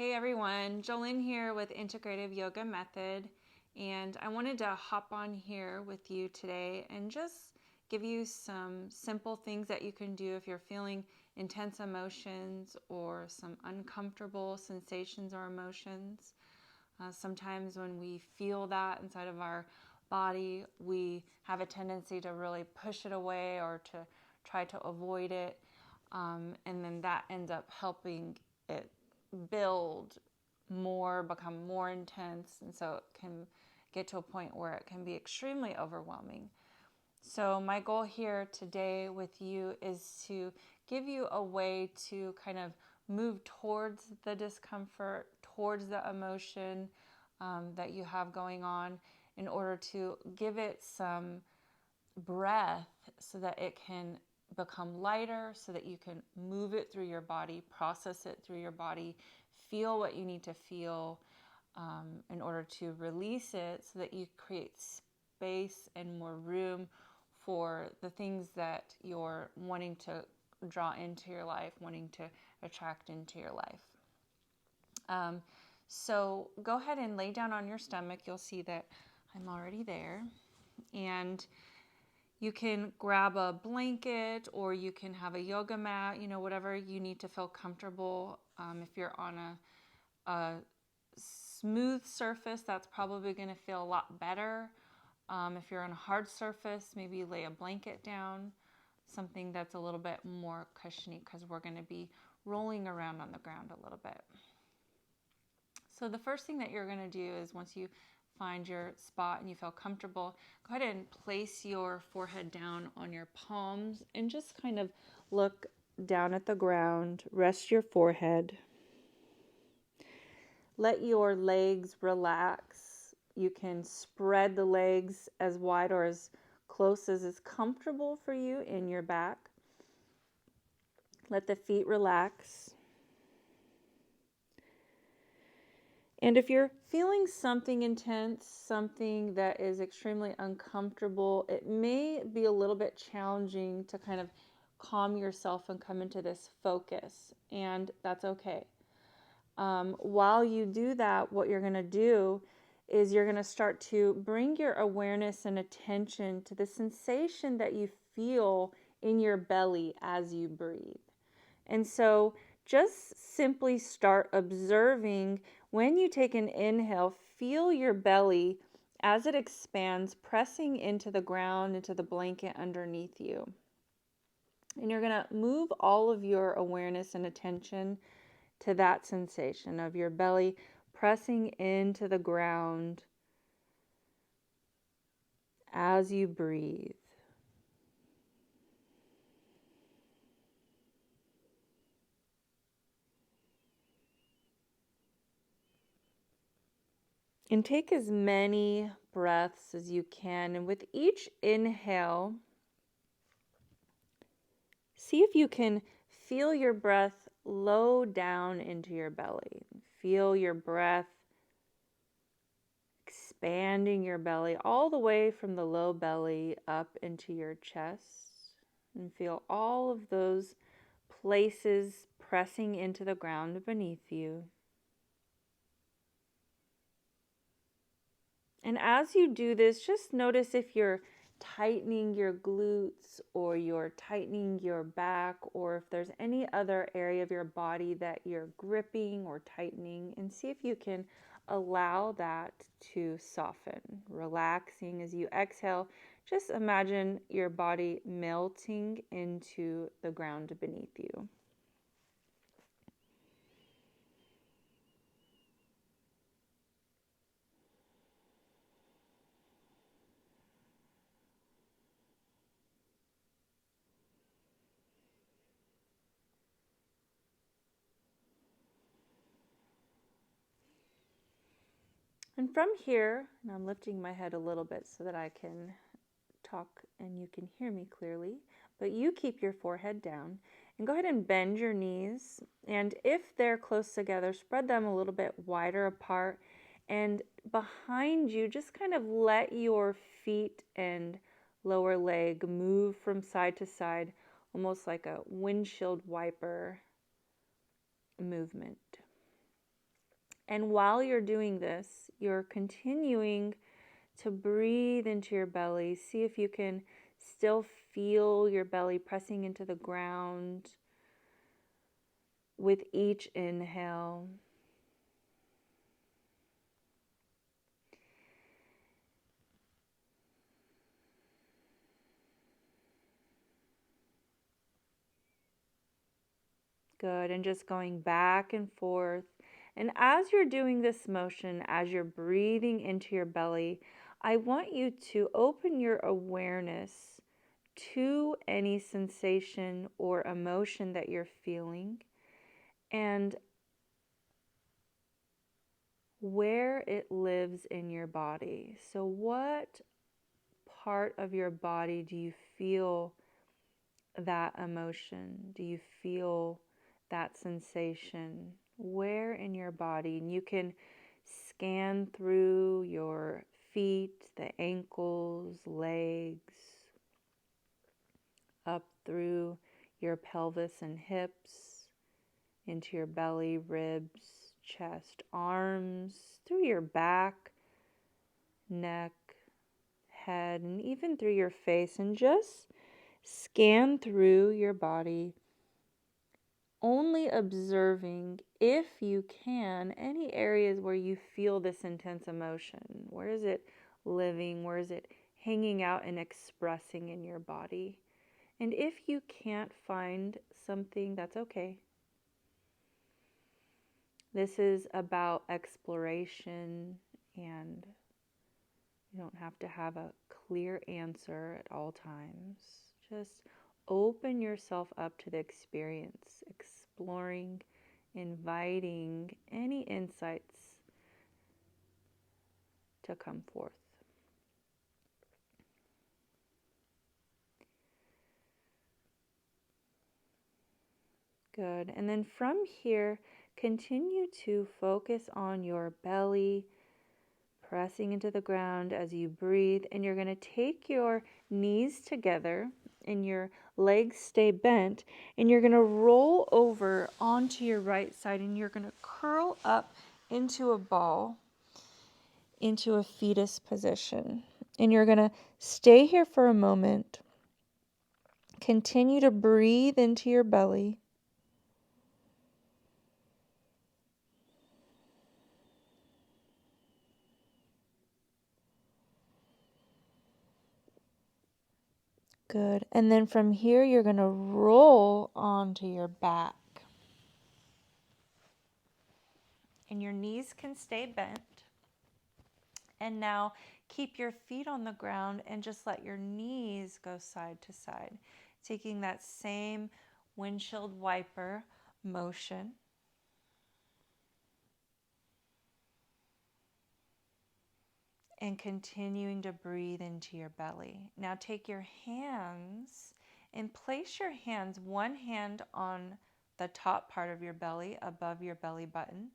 Hey everyone, Jolene here with Integrative Yoga Method, and I wanted to hop on here with you today and just give you some simple things that you can do if you're feeling intense emotions or some uncomfortable sensations or emotions. Sometimes when we feel that inside of our body, we have a tendency to really push it away or to try to avoid it, and then that ends up helping it build more, become more intense, and so it can get to a point where it can be extremely overwhelming. So my goal here today with you is to give you a way to kind of move towards the discomfort, towards the emotion that you have going on, in order to give it some breath so that it can become lighter, so that you can move it through your body, process it through your body, feel what you need to feel in order to release it, so that you create space and more room for the things that you're wanting to draw into your life, wanting to attract into your life. So go ahead and lay down on your stomach. You'll see that I'm already there. And you can grab a blanket or you can have a yoga mat, whatever you need to feel comfortable. If you're on a smooth surface, that's probably going to feel a lot better. If you're on a hard surface, maybe lay a blanket down, something that's a little bit more cushiony, because we're going to be rolling around on the ground a little bit. So the first thing that you're going to do is, once you find your spot and you feel comfortable, go ahead and place your forehead down on your palms and just kind of look down at the ground. Rest your forehead. Let your legs relax. You can spread the legs as wide or as close as is comfortable for you in your back. Let the feet relax. And if you're feeling something intense, something that is extremely uncomfortable, it may be a little bit challenging to kind of calm yourself and come into this focus, and that's okay. While you do that, what you're going to do is you're going to start to bring your awareness and attention to the sensation that you feel in your belly as you breathe. And so just simply start observing. When you take an inhale, feel your belly as it expands, pressing into the ground, into the blanket underneath you. And you're going to move all of your awareness and attention to that sensation of your belly pressing into the ground as you breathe. And take as many breaths as you can. And with each inhale, see if you can feel your breath low down into your belly. Feel your breath expanding your belly all the way from the low belly up into your chest. And feel all of those places pressing into the ground beneath you. And as you do this, just notice if you're tightening your glutes or you're tightening your back, or if there's any other area of your body that you're gripping or tightening, and see if you can allow that to soften. Relaxing as you exhale, just imagine your body melting into the ground beneath you. And from here, and I'm lifting my head a little bit so that I can talk and you can hear me clearly, but you keep your forehead down and go ahead and bend your knees. And if they're close together, spread them a little bit wider apart. And behind you, just kind of let your feet and lower leg move from side to side, almost like a windshield wiper movement. And while you're doing this, you're continuing to breathe into your belly. See if you can still feel your belly pressing into the ground with each inhale. Good. And just going back and forth. And as you're doing this motion, as you're breathing into your belly, I want you to open your awareness to any sensation or emotion that you're feeling and where it lives in your body. So, what part of your body do you feel that emotion? Do you feel that sensation? Where in your body? And you can scan through your feet, the ankles, legs, up through your pelvis and hips, into your belly, ribs, chest, arms, through your back, neck, head, and even through your face. And just scan through your body, only observing, if you can, any areas where you feel this intense emotion. Where is it living? Where is it hanging out and expressing in your body? And if you can't find something, that's okay. This is about exploration, and you don't have to have a clear answer at all times. Just open yourself up to the experience, exploring, inviting any insights to come forth. Good. And then from here, continue to focus on your belly, pressing into the ground as you breathe. And you're going to take your knees together and your legs stay bent. And you're going to roll over onto your right side and you're going to curl up into a ball, into a fetus position. And you're going to stay here for a moment. Continue to breathe into your belly. Good. And then from here, you're going to roll onto your back. And your knees can stay bent. And now keep your feet on the ground and just let your knees go side to side, taking that same windshield wiper motion. And continuing to breathe into your belly. Now take your hands and place your hands, one hand on the top part of your belly, above your belly button,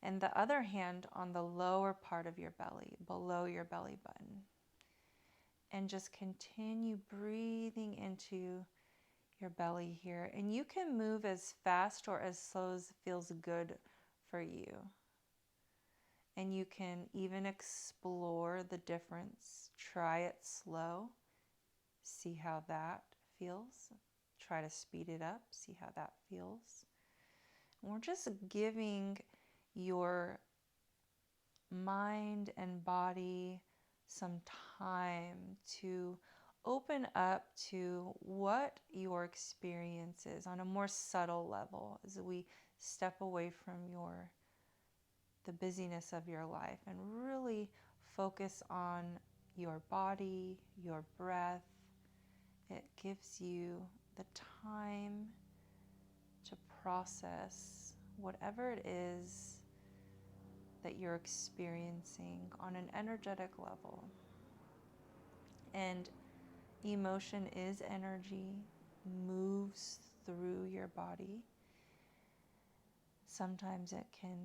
and the other hand on the lower part of your belly, below your belly button. And just continue breathing into your belly here. And you can move as fast or as slow as feels good for you. And you can even explore the difference. Try it slow. See how that feels. Try to speed it up. See how that feels. And we're just giving your mind and body some time to open up to what your experience is on a more subtle level as we step away from the busyness of your life and really focus on your body, your breath. It gives you the time to process whatever it is that you're experiencing on an energetic level. And emotion is energy, moves through your body. Sometimes it can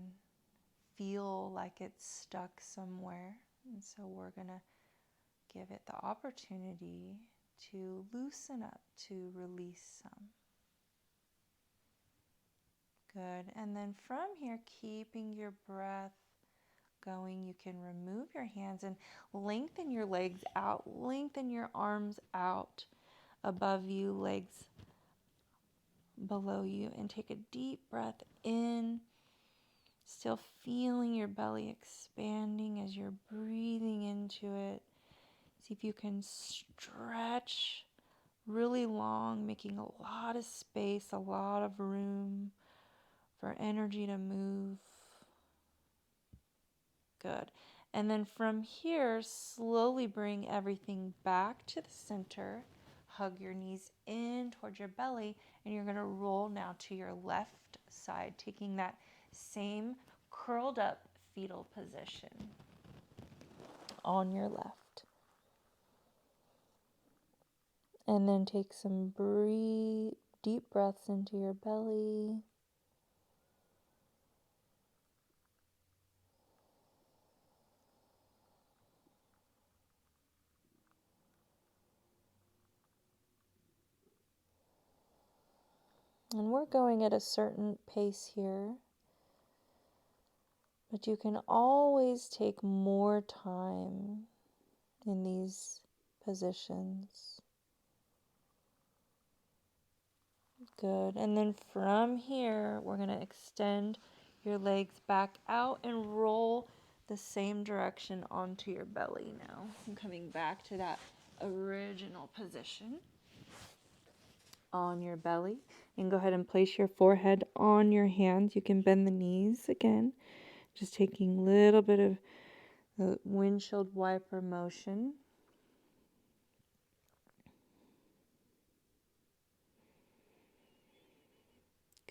feel like it's stuck somewhere. And so we're going to give it the opportunity to loosen up, to release some. Good. And then from here, keeping your breath going, you can remove your hands and lengthen your legs out, lengthen your arms out above you, legs below you, and take a deep breath in, still feeling your belly expanding as you're breathing into it. See if you can stretch really long, making a lot of space, a lot of room for energy to move. Good. And then from here, slowly bring everything back to the center. Hug your knees in towards your belly, and you're going to roll now to your left side, taking that same curled up fetal position on your left. And then take some deep breaths into your belly. And we're going at a certain pace here, but you can always take more time in these positions. Good. And then from here, we're going to extend your legs back out and roll the same direction onto your belly now. I'm coming back to that original position on your belly. And go ahead and place your forehead on your hands. You can bend the knees again, just taking a little bit of the windshield wiper motion.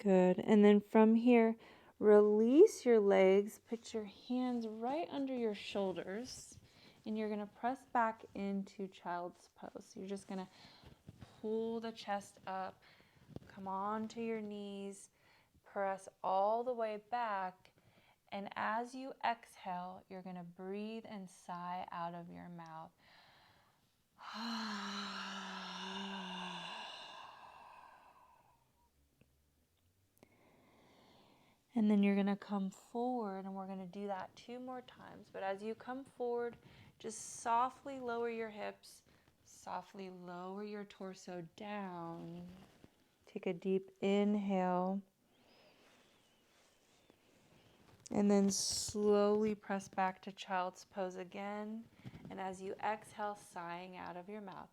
Good. And then from here, release your legs. Put your hands right under your shoulders. And you're going to press back into child's pose. So you're just going to pull the chest up. Come on to your knees. Press all the way back. And as you exhale, you're going to breathe and sigh out of your mouth. And then you're going to come forward, and we're going to do that 2 more times. But as you come forward, just softly lower your hips, softly lower your torso down. Take a deep inhale. And then slowly press back to child's pose again. And as you exhale, sighing out of your mouth.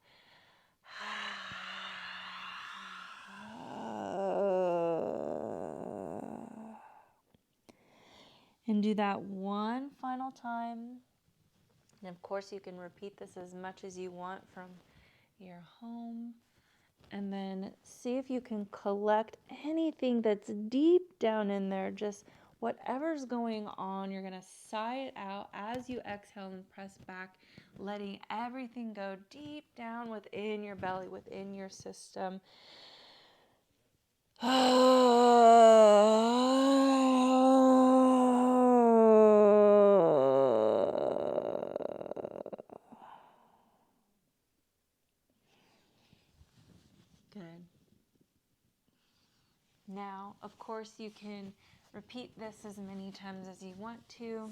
And do that one final time. And of course, you can repeat this as much as you want from your home. And then see if you can collect anything that's deep down in there, just whatever's going on. You're going to sigh it out as you exhale and press back, letting everything go deep down within your belly, within your system. Good. Now, of course, you can repeat this as many times as you want to.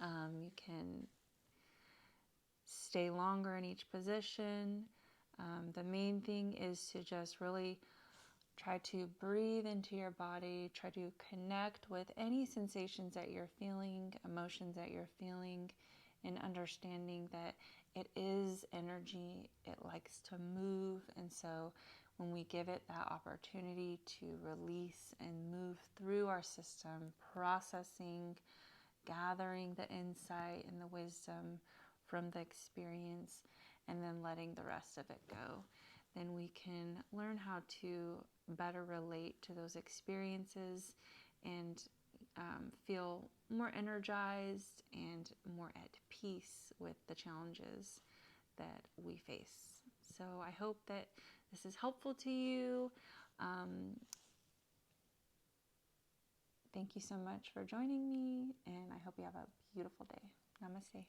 You can stay longer in each position. The main thing is to just really try to breathe into your body, try to connect with any sensations that you're feeling, emotions that you're feeling, and understanding that it is energy, it likes to move, and so when we give it that opportunity to release and move through our system, processing, gathering the insight and the wisdom from the experience, and then letting the rest of it go, then we can learn how to better relate to those experiences and feel more energized and more at peace with the challenges that we face. So I hope that this is helpful to you. Thank you so much for joining me, and I hope you have a beautiful day. Namaste.